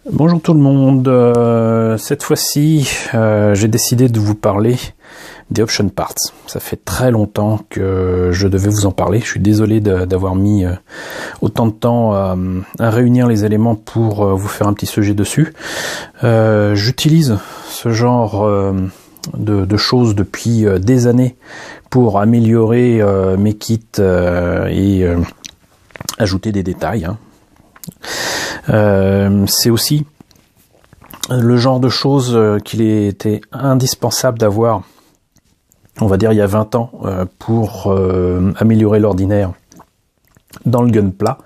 Bonjour tout le monde, cette fois-ci j'ai décidé de vous parler des option parts. Ça fait très longtemps que je devais vous en parler, je suis désolé d'avoir mis autant de temps à réunir les éléments pour vous faire un petit sujet dessus. J'utilise ce genre de choses depuis des années pour améliorer mes kits et ajouter des détails. C'est aussi le genre de choses qu'il était indispensable d'avoir, on va dire il y a 20 ans, pour améliorer l'ordinaire dans le Gunpla.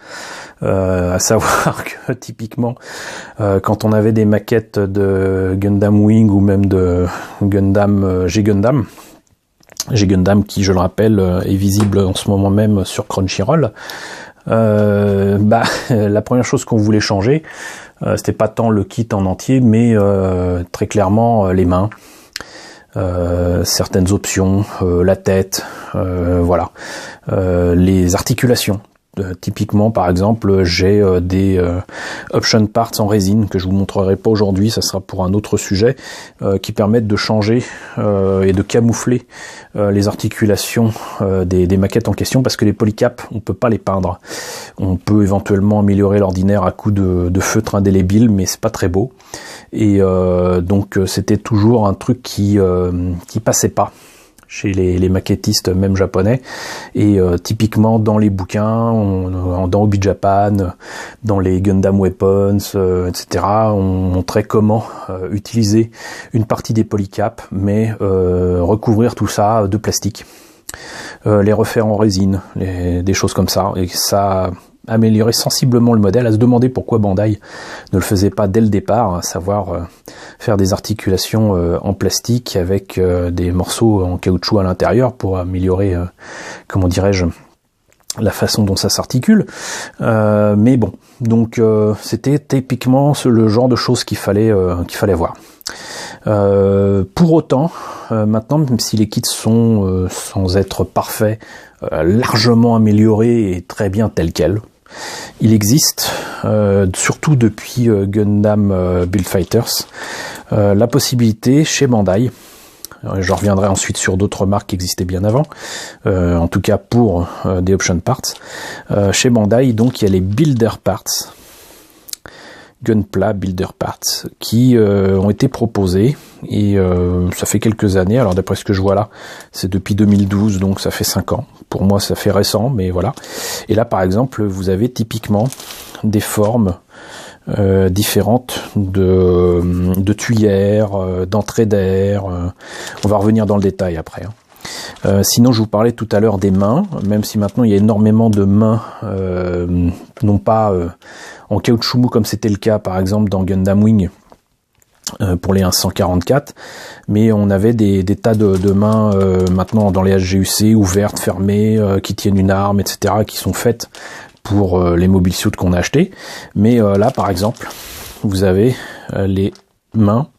À savoir que typiquement quand on avait des maquettes de Gundam Wing ou même de Gundam G-Gundam qui, je le rappelle, est visible en ce moment même sur Crunchyroll, la première chose qu'on voulait changer, c'était pas tant le kit en entier, mais très clairement les mains, certaines options, la tête, voilà, les articulations. Typiquement, par exemple, j'ai des option parts en résine que je vous montrerai pas aujourd'hui, ça sera pour un autre sujet, qui permettent de changer et de camoufler les articulations des maquettes en question, parce que les polycaps, on peut pas les peindre. On peut éventuellement améliorer l'ordinaire à coup de feutre indélébile, mais c'est pas très beau. Et donc c'était toujours un truc qui passait pas chez les maquettistes, même japonais, et typiquement dans les bouquins, dans Hobby Japan, dans les Gundam Weapons, etc., on montrait comment utiliser une partie des polycaps, mais recouvrir tout ça de plastique, les refaire en résine, des choses comme ça, et ça améliorer sensiblement le modèle, à se demander pourquoi Bandai ne le faisait pas dès le départ, à savoir faire des articulations en plastique avec des morceaux en caoutchouc à l'intérieur pour améliorer, comment dirais-je, la façon dont ça s'articule. Mais bon, donc c'était typiquement le genre de choses qu'il fallait voir. Pour autant, maintenant, même si les kits sont, sans être parfaits, largement améliorés et très bien tels quels, il existe, surtout depuis Gundam Build Fighters, la possibilité chez Bandai, je reviendrai ensuite sur d'autres marques qui existaient bien avant, en tout cas pour des option parts, chez Bandai, donc il y a les Builder Parts, Gunpla Builder Parts, qui ont été proposés, et ça fait quelques années, alors d'après ce que je vois là, c'est depuis 2012, donc ça fait 5 ans. Pour moi, ça fait récent, mais voilà. Et là, par exemple, vous avez typiquement des formes différentes de tuyères, d'entrée d'air. On va revenir dans le détail après. Sinon, je vous parlais tout à l'heure des mains, même si maintenant il y a énormément de mains, non pas en caoutchouc mou comme c'était le cas, par exemple, dans Gundam Wing, pour les 144, mais on avait des tas de mains maintenant dans les HGUC, ouvertes, fermées, qui tiennent une arme, etc., qui sont faites pour les mobile suits qu'on a achetés. Mais là, par exemple, vous avez les mains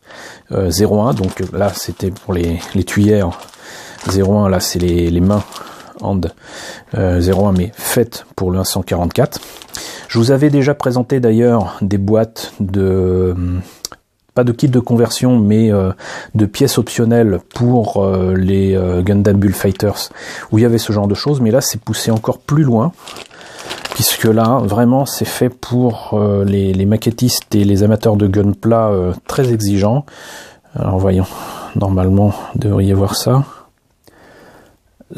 01, donc là c'était pour les tuyères 01, là c'est les mains hand 01, mais faites pour le 144. Je vous avais déjà présenté d'ailleurs des boîtes de... pas de kit de conversion, mais de pièces optionnelles pour les Gundam Build Fighters, où il y avait ce genre de choses, mais là c'est poussé encore plus loin, puisque là vraiment c'est fait pour les maquettistes et les amateurs de Gunpla très exigeants. Alors voyons, normalement vous devriez voir ça.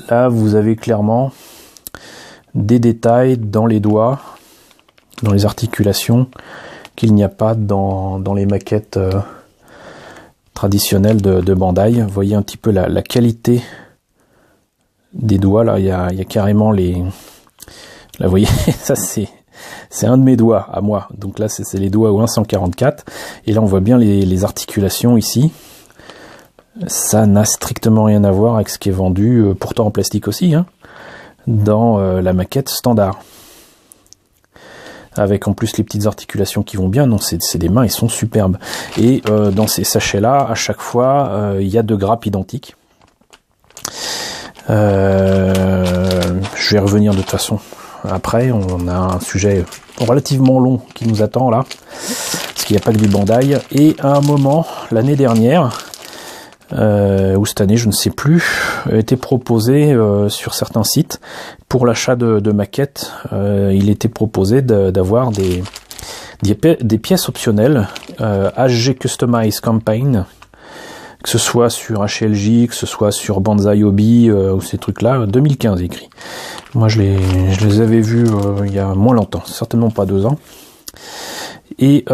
Là vous avez clairement des détails dans les doigts, dans les articulations, qu'il n'y a pas dans les maquettes traditionnelles de Bandai. Vous voyez un petit peu la qualité des doigts, là, il y a carrément les... Là, vous voyez, ça c'est un de mes doigts à moi. Donc là, c'est les doigts au 144. Et là, on voit bien les articulations ici. Ça n'a strictement rien à voir avec ce qui est vendu, pourtant en plastique aussi, hein, dans la maquette standard. Avec en plus les petites articulations qui vont bien. Non, c'est des mains, ils sont superbes. Et dans ces sachets-là, à chaque fois, il y a 2 grappes identiques. Je vais revenir de toute façon après. On a un sujet relativement long qui nous attend là. parce qu'il n'y a pas que du Bandai. Et à un moment, l'année dernière, ou cette année, je ne sais plus, était proposé sur certains sites, pour l'achat de maquettes, il était proposé d'avoir des pièces optionnelles HG Customize Campaign, que ce soit sur HLJ, que ce soit sur Banzai Hobby, ou ces trucs-là, 2015 écrit. Moi je les avais vus il y a moins longtemps, certainement pas 2 ans. Et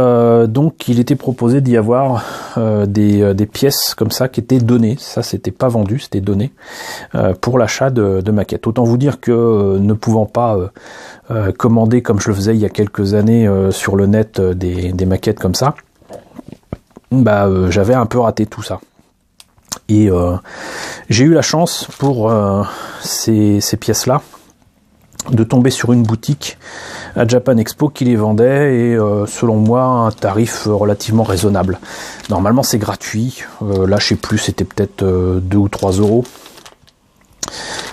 donc il était proposé d'y avoir des pièces comme ça qui étaient données. Ça c'était pas vendu, c'était donné pour l'achat de maquettes. Autant vous dire que ne pouvant pas commander comme je le faisais il y a quelques années sur le net des maquettes comme ça, j'avais un peu raté tout ça. Et j'ai eu la chance pour ces pièces-là de tomber sur une boutique à Japan Expo qui les vendait, et selon moi un tarif relativement raisonnable. Normalement c'est gratuit, là je sais plus, c'était peut-être 2 ou 3 euros.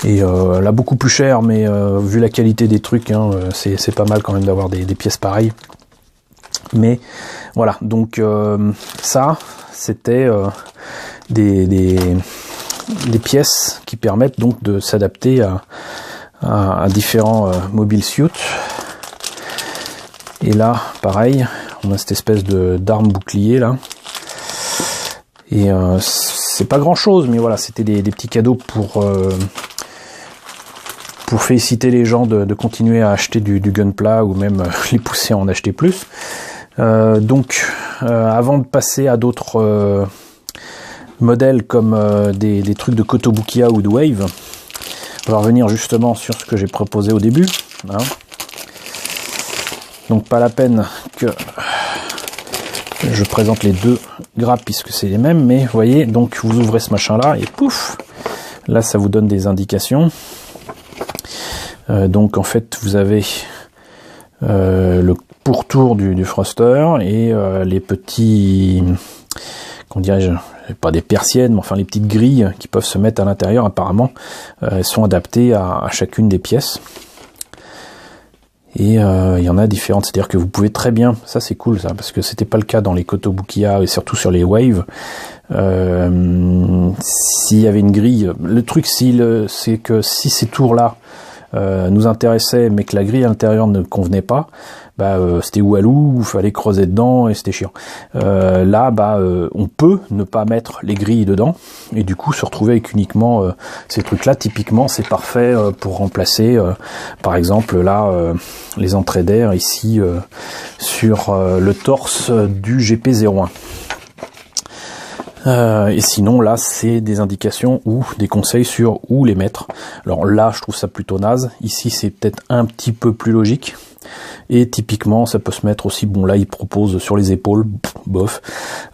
Et là beaucoup plus cher, mais vu la qualité des trucs, hein, c'est pas mal quand même d'avoir des pièces pareilles. Mais voilà, donc ça c'était des pièces qui permettent donc de s'adapter à différents mobile suits. Et là pareil, on a cette espèce d'arme bouclier là, et c'est pas grand chose, mais voilà, c'était des petits cadeaux pour féliciter les gens de continuer à acheter du Gunpla, ou même les pousser à en acheter plus. Donc avant de passer à d'autres modèles comme des trucs de Kotobukiya ou de Wave, on va revenir justement sur ce que j'ai proposé au début, hein. Donc pas la peine que je présente les deux grappes puisque c'est les mêmes, mais vous voyez, donc vous ouvrez ce machin là et pouf, là ça vous donne des indications. Donc en fait vous avez le pourtour du thruster et les petits, comment dirais-je, pas des persiennes, mais enfin les petites grilles qui peuvent se mettre à l'intérieur. Apparemment elles sont adaptées à chacune des pièces. Et il y en a différentes, c'est-à-dire que vous pouvez très bien, ça c'est cool ça, parce que c'était pas le cas dans les Kotobukiya et surtout sur les Wave. S'il y avait une grille, le truc c'est que si ces tours là nous intéressaient mais que la grille à l'intérieur ne convenait pas, c'était Walou, il fallait creuser dedans et c'était chiant. Là on peut ne pas mettre les grilles dedans et du coup se retrouver avec uniquement ces trucs là. Typiquement c'est parfait pour remplacer par exemple là les entrées d'air ici sur le torse du GP01. Et sinon là c'est des indications ou des conseils sur où les mettre. Alors là je trouve ça plutôt naze, ici c'est peut-être un petit peu plus logique. Et typiquement ça peut se mettre aussi, bon là il propose sur les épaules, bof,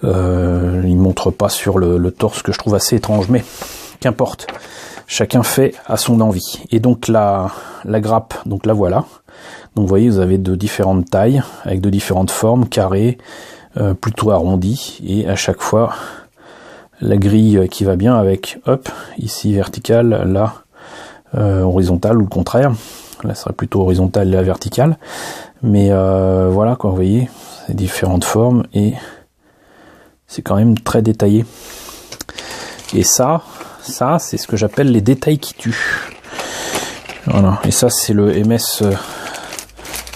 il montre pas sur le torse, que je trouve assez étrange, mais qu'importe, chacun fait à son envie. Et donc la grappe, donc la voilà, donc vous voyez vous avez de différentes tailles, avec de différentes formes, carrées, plutôt arrondies, et à chaque fois la grille qui va bien avec, hop, ici verticale, là horizontale ou le contraire. Là, ce serait plutôt horizontal et la verticale. Mais voilà, quoi, vous voyez, c'est différentes formes et c'est quand même très détaillé. Et ça c'est ce que j'appelle les détails qui tuent. Voilà, et ça, c'est le MS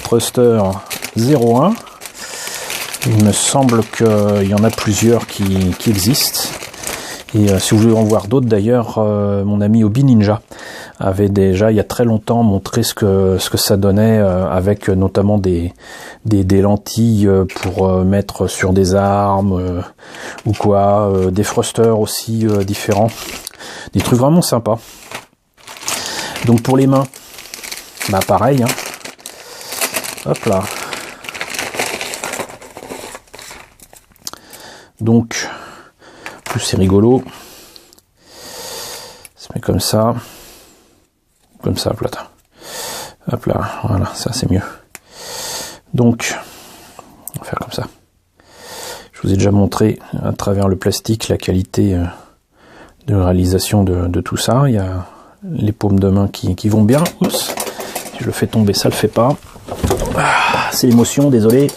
Thruster 01. Il me semble qu'il y en a plusieurs qui existent. Et si vous voulez en voir d'autres, d'ailleurs, mon ami Hobby Ninja avait déjà il y a très longtemps montré ce que ça donnait avec notamment des lentilles pour mettre sur des armes ou quoi, des thrusters aussi différents, des trucs vraiment sympas. Donc pour les mains, pareil, hein. Hop là. Donc plus c'est rigolo, ça se met comme ça, plata. Hop là, voilà, ça c'est mieux. Donc, on va faire comme ça. Je vous ai déjà montré à travers le plastique la qualité de réalisation de tout ça. Il y a les paumes de main qui vont bien. Oups, si je le fais tomber, ça le fait pas. C'est l'émotion, désolé.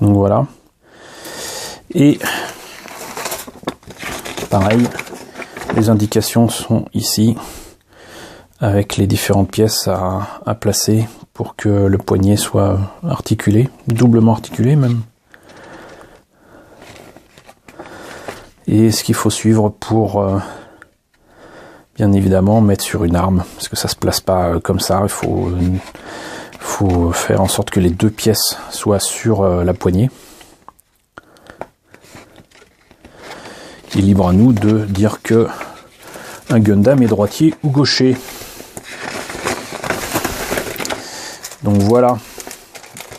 Donc voilà. Et pareil, les indications sont ici avec les différentes pièces à placer pour que le poignet soit articulé, doublement articulé même. Et ce qu'il faut suivre pour bien évidemment mettre sur une arme, parce que ça se place pas comme ça, il faut faire en sorte que les deux pièces soient sur la poignée. Et libre à nous de dire que un Gundam est droitier ou gaucher. Donc voilà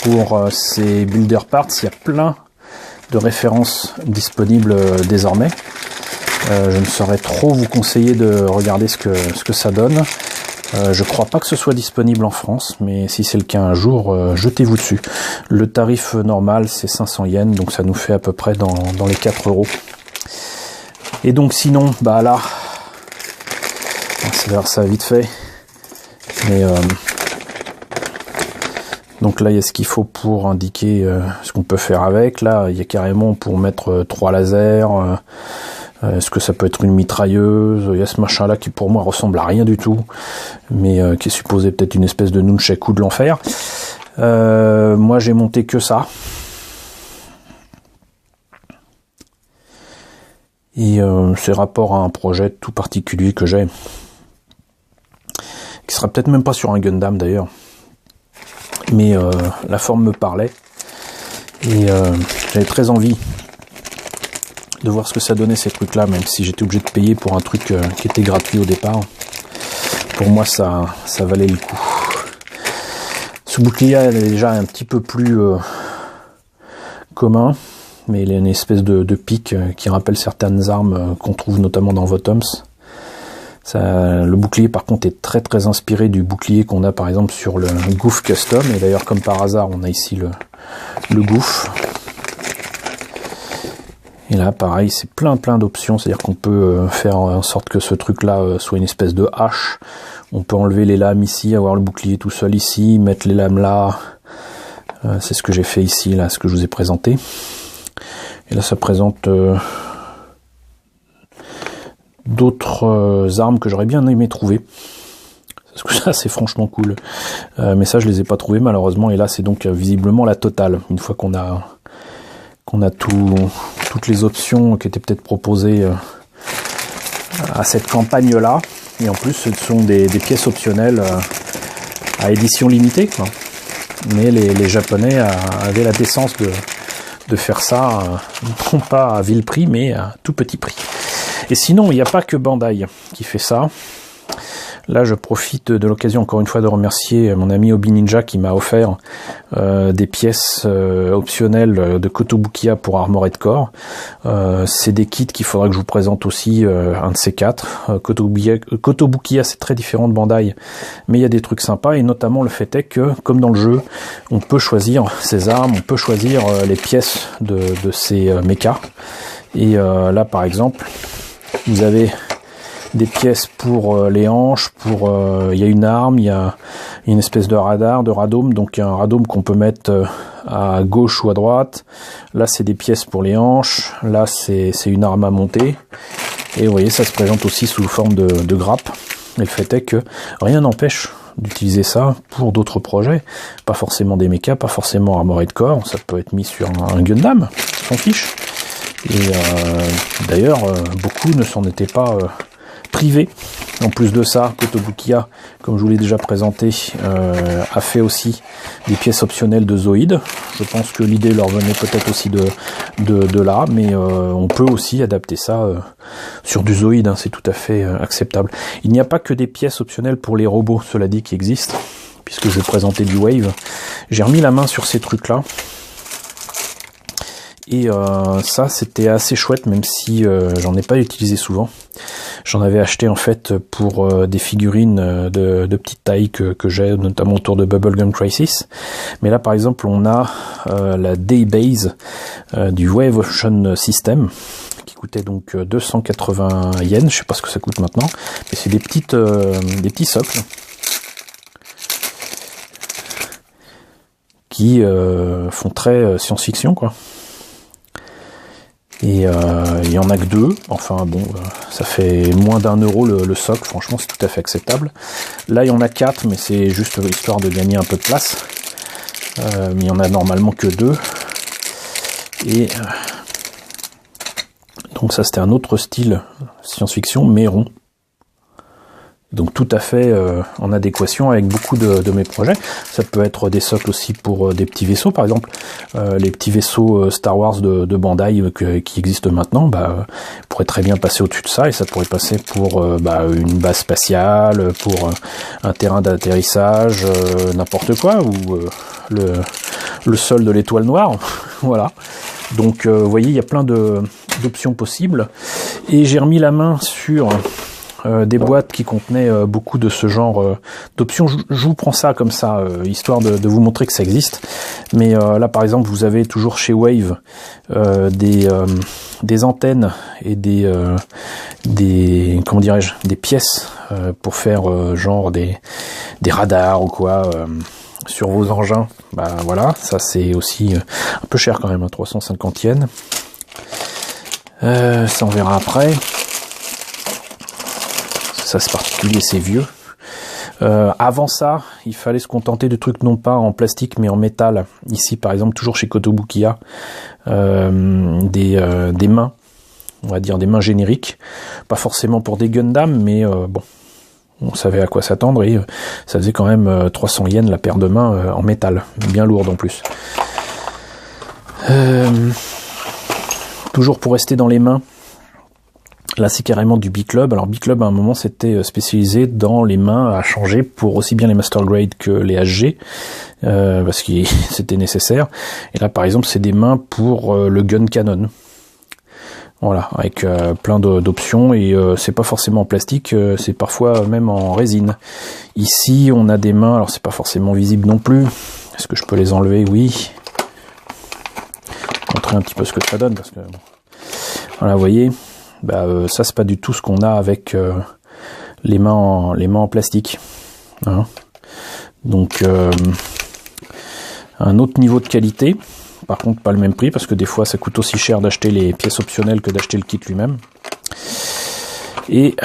pour ces builder parts, il y a plein de références disponibles désormais. Je ne saurais trop vous conseiller de regarder ce que ça donne. Je crois pas que ce soit disponible en France, mais si c'est le cas un jour, jetez-vous dessus. Le tarif normal c'est 500 yens, donc ça nous fait à peu près dans les 4 €. Et donc sinon, bah là, on va voir ça vite fait, mais donc là il y a ce qu'il faut pour indiquer ce qu'on peut faire avec. Là il y a carrément pour mettre 3 lasers. Est-ce que ça peut être une mitrailleuse? Il y a ce machin là qui pour moi ressemble à rien du tout, mais qui est supposé peut-être une espèce de nunchaku de l'enfer. Moi j'ai monté que ça. Et c'est rapport à un projet tout particulier que j'ai, qui sera peut-être même pas sur un Gundam d'ailleurs, mais la forme me parlait, et j'avais très envie de voir ce que ça donnait ces trucs là, même si j'étais obligé de payer pour un truc qui était gratuit au départ. Pour moi ça valait le coup. Ce bouclier est déjà un petit peu plus commun, mais il a une espèce de pic qui rappelle certaines armes qu'on trouve notamment dans Votoms. Le bouclier par contre est très très inspiré du bouclier qu'on a par exemple sur le Gouf Custom, et d'ailleurs comme par hasard on a ici le Gouf. Et là pareil c'est plein d'options, c'est à dire qu'on peut faire en sorte que ce truc là soit une espèce de hache. On peut enlever les lames ici, avoir le bouclier tout seul ici, mettre les lames là. C'est ce que j'ai fait ici, là, ce que je vous ai présenté. Et là ça présente d'autres armes que j'aurais bien aimé trouver. Parce que ça c'est franchement cool. Mais ça je les ai pas trouvés malheureusement, et là c'est donc visiblement la totale. Une fois qu'on a toutes les options qui étaient peut-être proposées à cette campagne là, et en plus ce sont des pièces optionnelles à édition limitée, quoi. Mais les japonais avaient la décence de faire ça non pas à vil prix mais à tout petit prix. Et sinon il n'y a pas que Bandai qui fait ça. Là je profite de l'occasion encore une fois de remercier mon ami Obi Ninja qui m'a offert des pièces optionnelles de Kotobukiya pour Armored Core. C'est des kits qu'il faudra que je vous présente aussi, un de ces quatre. Kotobukiya c'est très différent de Bandai, mais il y a des trucs sympas, et notamment le fait est que comme dans le jeu on peut choisir ses armes, on peut choisir les pièces de ces mechas, et là par exemple vous avez des pièces pour les hanches, il y a une arme, il y a une espèce de radar, de radome, donc un radome qu'on peut mettre à gauche ou à droite. Là c'est des pièces pour les hanches, là c'est une arme à monter, et vous voyez ça se présente aussi sous forme de grappe. Et le fait est que rien n'empêche d'utiliser ça pour d'autres projets, pas forcément des mechas, pas forcément Armored Core, ça peut être mis sur un Gundam, on s'en fiche. Et d'ailleurs beaucoup ne s'en étaient pas privé. En plus de ça, Kotobukiya, comme je vous l'ai déjà présenté, a fait aussi des pièces optionnelles de Zoïd. Je pense que l'idée leur venait peut-être aussi de là, mais on peut aussi adapter ça sur du Zoïd, hein, c'est tout à fait acceptable. Il n'y a pas que des pièces optionnelles pour les robots, cela dit, qui existent, puisque je vais présenter du Wave. J'ai remis la main sur ces trucs-là. Et ça c'était assez chouette, même si j'en ai pas utilisé souvent. J'en avais acheté en fait pour des figurines de petite taille que j'ai, notamment autour de Bubblegum Crisis. Mais là par exemple on a la Daybase du Wave Ocean System, qui coûtait donc 280 yens, je sais pas ce que ça coûte maintenant, mais c'est des petits socles qui font très science-fiction, quoi. Et il y en a que 2, enfin bon, ça fait moins d'€1 le socle, franchement c'est tout à fait acceptable. Là il y en a 4, mais c'est juste histoire de gagner un peu de place. Mais il y en a normalement que 2. Et donc ça c'était un autre style science-fiction, mais rond. Donc tout à fait en adéquation avec beaucoup de mes projets. Ça peut être des socles aussi pour des petits vaisseaux, par exemple les petits vaisseaux Star Wars de Bandai qui existent maintenant, pourraient très bien passer au-dessus de ça, et ça pourrait passer pour une base spatiale, pour un terrain d'atterrissage, n'importe quoi, ou le sol de l'étoile noire. Voilà. Donc vous voyez, il y a plein d'options possibles, et j'ai remis la main sur des boîtes qui contenaient beaucoup de ce genre d'options. Je vous prends ça comme ça, histoire de vous montrer que ça existe. Mais là, par exemple, vous avez toujours chez Wave des antennes et des comment dirais-je, des pièces pour faire genre des radars ou quoi sur vos engins. Voilà, ça c'est aussi un peu cher quand même, 350 yens. Ça on verra après. Ça c'est particulier, c'est vieux. Avant ça, il fallait se contenter de trucs non pas en plastique mais en métal. Ici par exemple, toujours chez Kotobukiya, des mains, on va dire des mains génériques, pas forcément pour des Gundam, mais bon, on savait à quoi s'attendre, et ça faisait quand même 300 yens la paire de mains en métal, bien lourde en plus. Toujours pour rester dans les mains, là c'est carrément du B-Club. Alors B-Club à un moment c'était spécialisé dans les mains à changer pour aussi bien les Master Grade que les HG, parce que c'était nécessaire. Et là par exemple c'est des mains pour le Gun Cannon. Voilà, avec plein d'options, et c'est pas forcément en plastique, c'est parfois même en résine. Ici on a des mains, alors c'est pas forcément visible non plus. Est-ce que je peux les enlever? Oui. Montrer un petit peu ce que ça donne, parce que bon. Voilà, vous voyez. Ça c'est pas du tout ce qu'on a avec les mains en plastique, hein. Donc un autre niveau de qualité, par contre pas le même prix, parce que des fois ça coûte aussi cher d'acheter les pièces optionnelles que d'acheter le kit lui-même. Et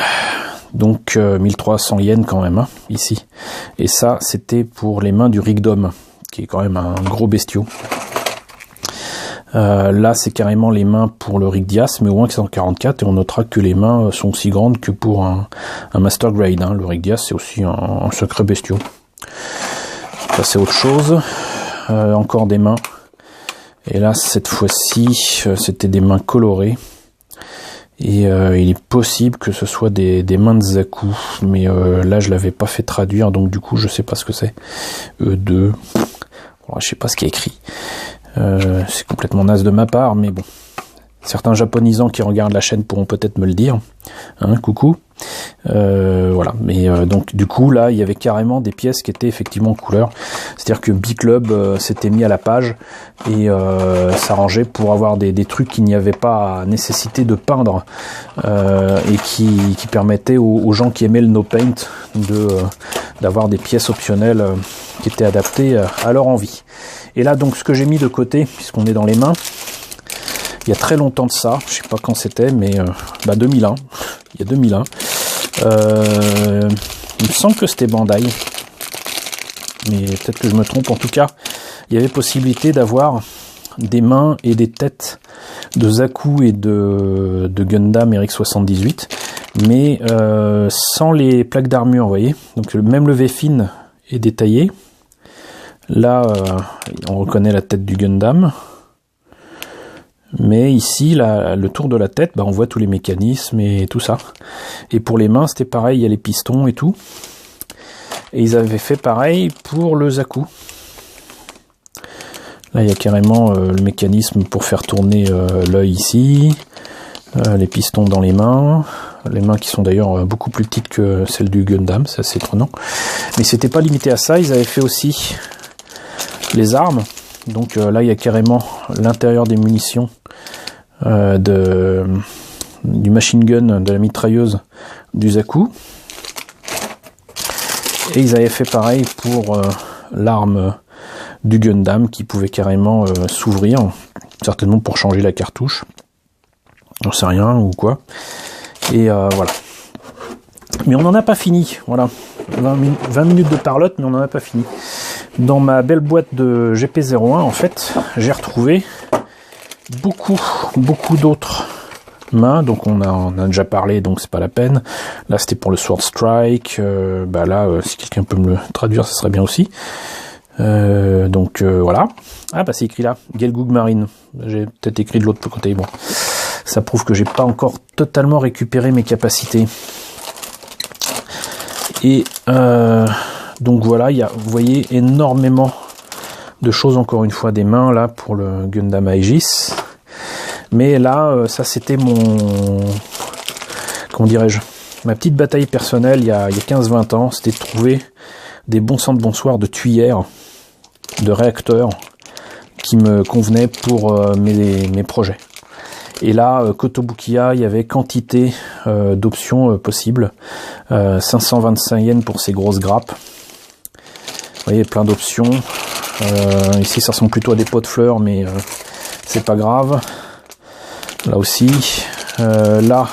donc 1300 yens quand même, hein, ici. Et ça c'était pour les mains du Rigdom, qui est quand même un gros bestiau. Là c'est carrément les mains pour le Rigdias, mais au moins que c'est en 44, et on notera que les mains sont aussi grandes que pour un Master Grade, hein. Le Rigdias c'est aussi un sacré bestiau. Ça c'est autre chose. Encore des mains, et là cette fois-ci c'était des mains colorées, et il est possible que ce soit des mains de Zaku, mais là je l'avais pas fait traduire, donc du coup je sais pas ce que c'est. E2, je sais pas ce qui est écrit. C'est complètement naze de ma part, mais bon, certains japonisants qui regardent la chaîne pourront peut-être me le dire, hein, coucou. Voilà, mais donc du coup là il y avait carrément des pièces qui étaient effectivement en couleur, c'est-à-dire que B-Club s'était mis à la page et s'arrangeait pour avoir des trucs qu'il n'y avait pas nécessité de peindre, et qui permettaient aux gens qui aimaient le no paint d'avoir des pièces optionnelles qui étaient adaptées à leur envie. Et là donc ce que j'ai mis de côté, puisqu'on est dans les mains, il y a très longtemps de ça, je sais pas quand c'était, mais 2001, il y a 2001, il me semble que c'était Bandai, mais peut-être que je me trompe. En tout cas, il y avait possibilité d'avoir des mains et des têtes de Zaku et de Gundam RX-78, mais sans les plaques d'armure, vous voyez. Donc même le V-fin est détaillé. Là, on reconnaît la tête du Gundam. Mais ici, le tour de la tête, on voit tous les mécanismes et tout ça. Et pour les mains, c'était pareil, il y a les pistons et tout. Et ils avaient fait pareil pour le Zaku. Là, il y a carrément le mécanisme pour faire tourner l'œil ici. Les pistons dans les mains qui sont d'ailleurs beaucoup plus petites que celles du Gundam, c'est assez étonnant. Mais c'était pas limité à ça, ils avaient fait aussi les armes. Donc là il y a carrément l'intérieur des munitions du machine gun, de la mitrailleuse du Zaku. Et ils avaient fait pareil pour l'arme du Gundam qui pouvait carrément s'ouvrir, certainement pour changer la cartouche, j'en sais rien ou quoi. Et voilà. Mais on n'en a pas fini, voilà. 20 minutes de parlotte, mais on n'en a pas fini. Dans ma belle boîte de GP01, en fait, j'ai retrouvé beaucoup d'autres mains. Donc on a déjà parlé, donc c'est pas la peine. Là c'était pour le Sword Strike. Là, si quelqu'un peut me le traduire, ça serait bien aussi. Voilà. Ah bah c'est écrit là, Gelgoog Marine. J'ai peut-être écrit de l'autre côté. Bon, ça prouve que j'ai pas encore totalement récupéré mes capacités. Et donc voilà, vous voyez énormément de choses, encore une fois, des mains là pour le Gundam Aegis. Mais là, ça c'était comment dirais-je, ma petite bataille personnelle il y a 15-20 ans, c'était de trouver des bons sang de bonsoir de tuyères, de réacteurs qui me convenaient pour mes projets. Et là, Kotobukiya, il y avait quantité d'options possibles. 525 yens pour ces grosses grappes. Vous voyez, plein d'options. Ici, ça ressemble plutôt à des pots de fleurs, mais c'est pas grave. Là aussi. Là,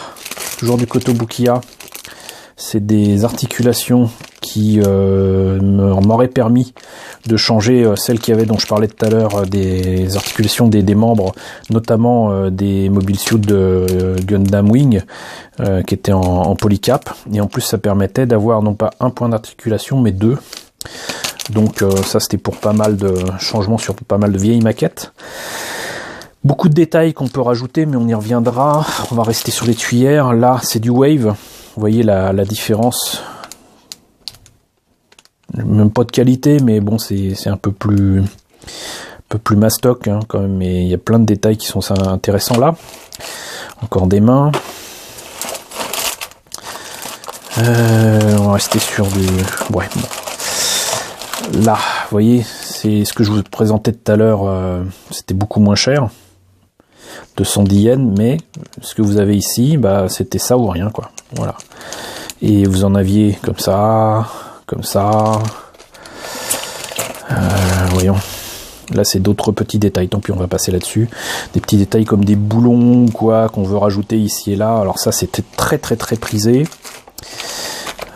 toujours du Kotobukiya. C'est des articulations qui m'auraient permis de changer celles qu'il y avait, dont je parlais tout à l'heure, des articulations des membres, notamment des mobile suits de Gundam Wing, qui étaient en polycap. Et en plus, ça permettait d'avoir non pas un point d'articulation, mais deux. Donc ça, c'était pour pas mal de changements sur pas mal de vieilles maquettes. Beaucoup de détails qu'on peut rajouter, mais on y reviendra. On va rester sur les tuyères. Là, c'est du Wave. Vous voyez la différence. Même pas de qualité, mais bon, c'est un peu plus mastoc hein, quand même. Mais il y a plein de détails qui sont intéressants là. Encore des mains. On va rester sur du... Ouais, bon. Là, vous voyez, c'est ce que je vous présentais tout à l'heure. C'était beaucoup moins cher. 210 yens, mais ce que vous avez ici, bah, c'était ça ou rien, quoi. Voilà. Et vous en aviez comme ça... Comme ça. Voyons. Là, c'est d'autres petits détails. Tant pis, on va passer là-dessus. Des petits détails comme des boulons, quoi, qu'on veut rajouter ici et là. Alors ça, c'était très prisé.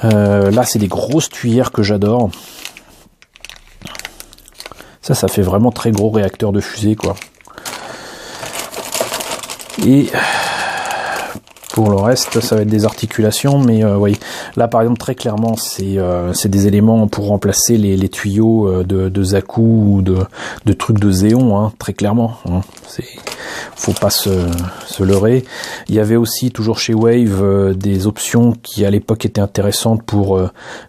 Là, c'est des grosses tuyères que j'adore. Ça fait vraiment très gros réacteur de fusée, quoi. Et... pour le reste, ça va être des articulations, mais oui. Là, par exemple, très clairement, c'est des éléments pour remplacer les tuyaux de Zaku ou de trucs de Zéon, hein, très clairement. Hein. Faut pas se leurrer. Il y avait aussi, toujours chez Wave, des options qui, à l'époque, étaient intéressantes pour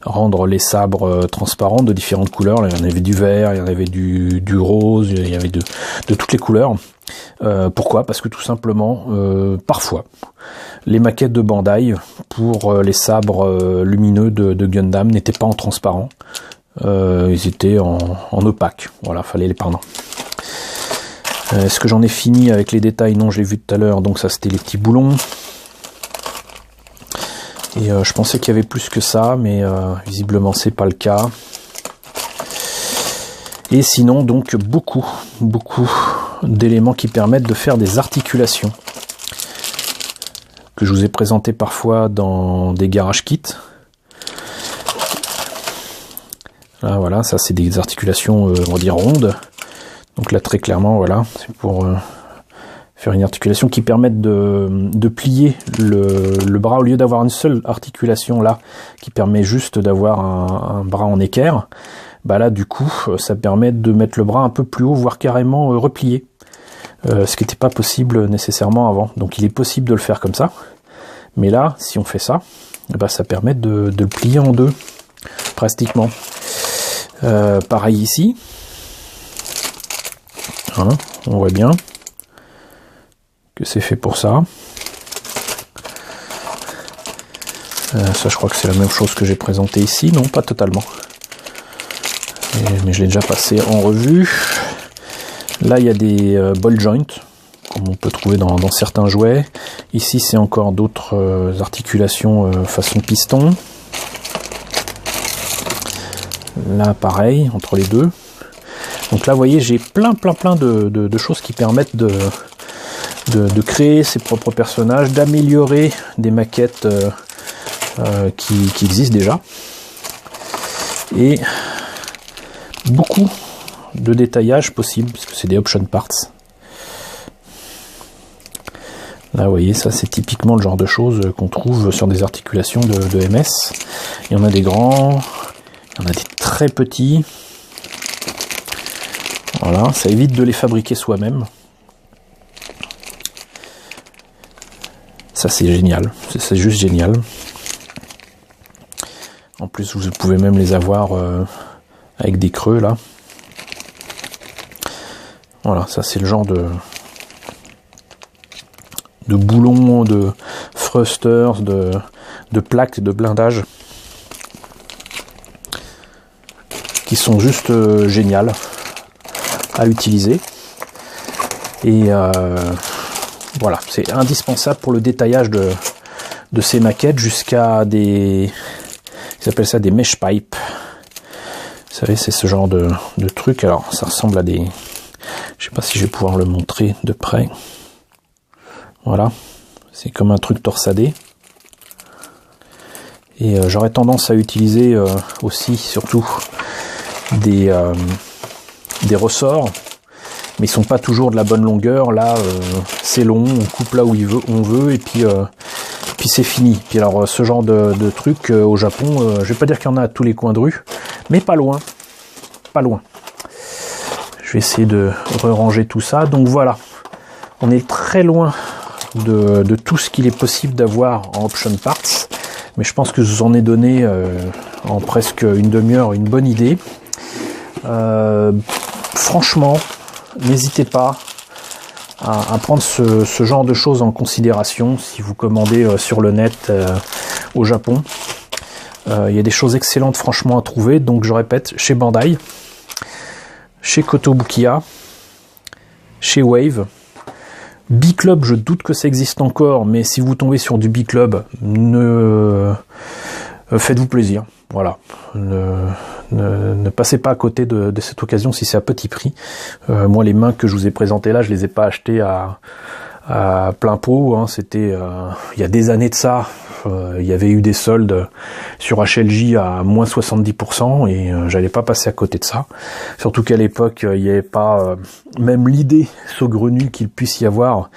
rendre les sabres transparents de différentes couleurs. Il y en avait du vert, il y en avait du rose, il y avait de toutes les couleurs. Pourquoi? Parce que tout simplement, parfois, les maquettes de Bandai pour les sabres lumineux de Gundam n'étaient pas en transparent, ils étaient en opaque. Voilà, fallait les peindre. Est-ce que j'en ai fini avec les détails? Non, je l'ai vu tout à l'heure, donc ça c'était les petits boulons. Et je pensais qu'il y avait plus que ça, mais visiblement c'est pas le cas. Et sinon, donc beaucoup d'éléments qui permettent de faire des articulations que je vous ai présenté parfois dans des garage kits. Là, voilà, ça c'est des articulations, on va dire rondes. Donc là, très clairement, voilà, c'est pour faire une articulation qui permette de plier le bras au lieu d'avoir une seule articulation là, qui permet juste d'avoir un bras en équerre. Bah là, du coup, ça permet de mettre le bras un peu plus haut, voire carrément replié. Ce qui n'était pas possible nécessairement avant. Donc il est possible de le faire comme ça. Mais là, si on fait ça, bah, ça permet de le plier en deux, pratiquement. Pareil ici. Hein, on voit bien que c'est fait pour ça. Ça, je crois que c'est la même chose que j'ai présenté ici. Non, pas totalement. Mais je l'ai déjà passé en revue. Là, il y a des ball joints, comme on peut trouver dans certains jouets. Ici, c'est encore d'autres articulations façon piston. Là, pareil, entre les deux. Donc là, vous voyez, j'ai plein de choses qui permettent de créer ses propres personnages, d'améliorer des maquettes qui existent déjà. Et beaucoup de détaillage possible, puisque c'est des option parts. Là, vous voyez, ça c'est typiquement le genre de choses qu'on trouve sur des articulations de MS. Il y en a des grands, il y en a des très petits. Voilà, ça évite de les fabriquer soi-même. Ça c'est génial, c'est juste génial. En plus, vous pouvez même les avoir avec des creux là. Voilà, ça c'est le genre de boulons, de thrusters, de plaques de blindage qui sont juste géniales à utiliser. Et voilà, c'est indispensable pour le détaillage de ces maquettes jusqu'à des... Ils appellent ça des mesh pipes. Vous savez, c'est ce genre de truc. Alors, ça ressemble à des... Je sais pas si je vais pouvoir le montrer de près. Voilà, c'est comme un truc torsadé. Et j'aurais tendance à utiliser aussi, surtout, des ressorts, mais ils sont pas toujours de la bonne longueur. Là, c'est long, on coupe là où on veut, et puis c'est fini. Puis alors, ce genre de truc au Japon, je vais pas dire qu'il y en a à tous les coins de rue, mais pas loin, pas loin. Je vais essayer de ranger tout ça. Donc voilà, on est très loin de tout ce qu'il est possible d'avoir en option parts, mais je pense que je vous en ai donné en presque une demi-heure une bonne idée. Franchement, n'hésitez pas à prendre ce genre de choses en considération si vous commandez sur le net au Japon. Il y a des choses excellentes franchement à trouver, donc je répète, chez Bandai, chez Kotobukiya, chez Wave. B-Club, je doute que ça existe encore, mais si vous tombez sur du B-Club, faites-vous plaisir. Voilà. Ne passez pas à côté de cette occasion si c'est à petit prix. Moi, les mains que je vous ai présentées là, je les ai pas achetées à plein pot. Hein. C'était il y a des années de ça. Il y avait eu des soldes sur HLJ à moins 70% et j'allais pas passer à côté de ça. Surtout qu'à l'époque, il n'y avait pas même l'idée saugrenue qu'il puisse y avoir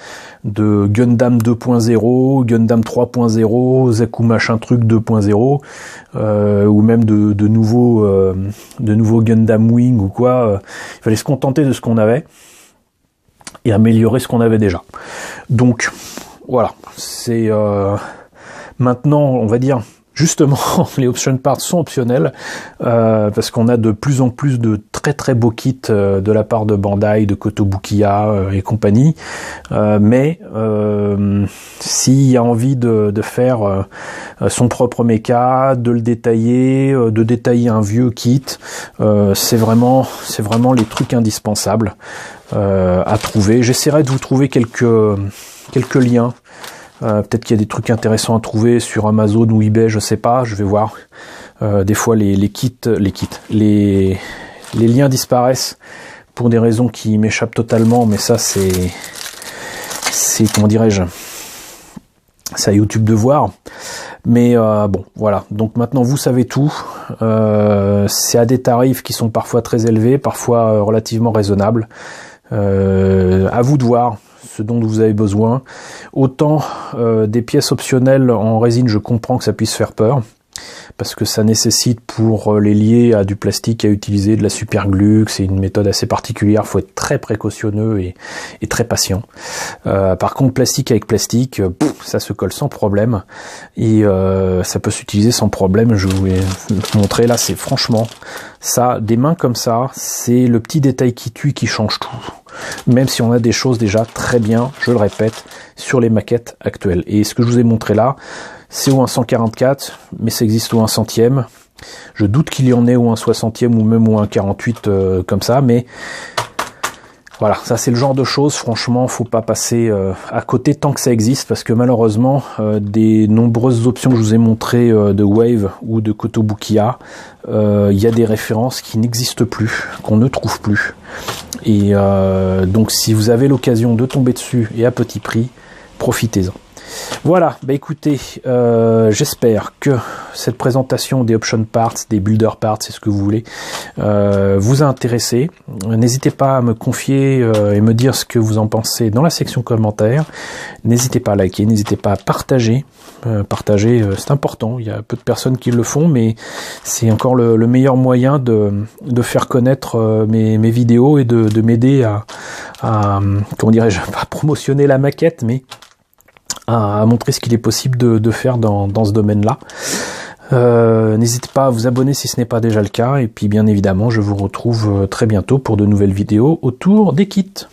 de Gundam 2.0, Gundam 3.0, Zaku machin truc 2.0, ou même de nouveaux Gundam Wing ou quoi. Il fallait se contenter de ce qu'on avait et améliorer ce qu'on avait déjà. Donc voilà, c'est maintenant, on va dire, justement, les option parts sont optionnels parce qu'on a de plus en plus de très beaux kits de la part de Bandai, de Kotobukiya et compagnie. Mais s'il y a envie de faire son propre mecha, de le détailler, de détailler un vieux kit, c'est vraiment les trucs indispensables à trouver. J'essaierai de vous trouver quelques liens. Peut-être qu'il y a des trucs intéressants à trouver sur Amazon ou eBay, je sais pas, je vais voir. Des fois les liens disparaissent pour des raisons qui m'échappent totalement, mais ça c'est comment dirais-je, c'est à YouTube de voir. Mais bon, voilà. Donc maintenant vous savez tout. C'est à des tarifs qui sont parfois très élevés, parfois relativement raisonnables. À vous de voir ce dont vous avez besoin. Autant des pièces optionnelles en résine, je comprends que ça puisse faire peur, parce que ça nécessite pour les lier à du plastique à utiliser de la super glue, c'est une méthode assez particulière, il faut être très précautionneux et très patient. Par contre, plastique avec plastique, ça se colle sans problème, et ça peut s'utiliser sans problème. Je vais vous montrer là, c'est franchement, ça, des mains comme ça, c'est le petit détail qui tue, qui change tout. Même si on a des choses déjà très bien, je le répète, sur les maquettes actuelles. Et ce que je vous ai montré là, c'est au 1/144, mais ça existe au 1/100e. Je doute qu'il y en ait au 1/60e ou même au 1/48 comme ça, mais Voilà, ça c'est le genre de choses, franchement, faut pas passer à côté tant que ça existe, parce que malheureusement, des nombreuses options que je vous ai montrées de Wave ou de Kotobukiya, il y a des références qui n'existent plus, qu'on ne trouve plus. Et donc si vous avez l'occasion de tomber dessus et à petit prix, profitez-en. Voilà, bah écoutez, j'espère que cette présentation des option parts, des builder parts, c'est ce que vous voulez, vous a intéressé. N'hésitez pas à me confier et me dire ce que vous en pensez dans la section commentaires. N'hésitez pas à liker, n'hésitez pas à partager. Partager, c'est important, il y a peu de personnes qui le font, mais c'est encore le meilleur moyen de faire connaître mes vidéos et de m'aider à comment dirais-je, pas promotionner la maquette, mais à montrer ce qu'il est possible de faire dans ce domaine-là. N'hésitez pas à vous abonner si ce n'est pas déjà le cas, et puis bien évidemment je vous retrouve très bientôt pour de nouvelles vidéos autour des kits.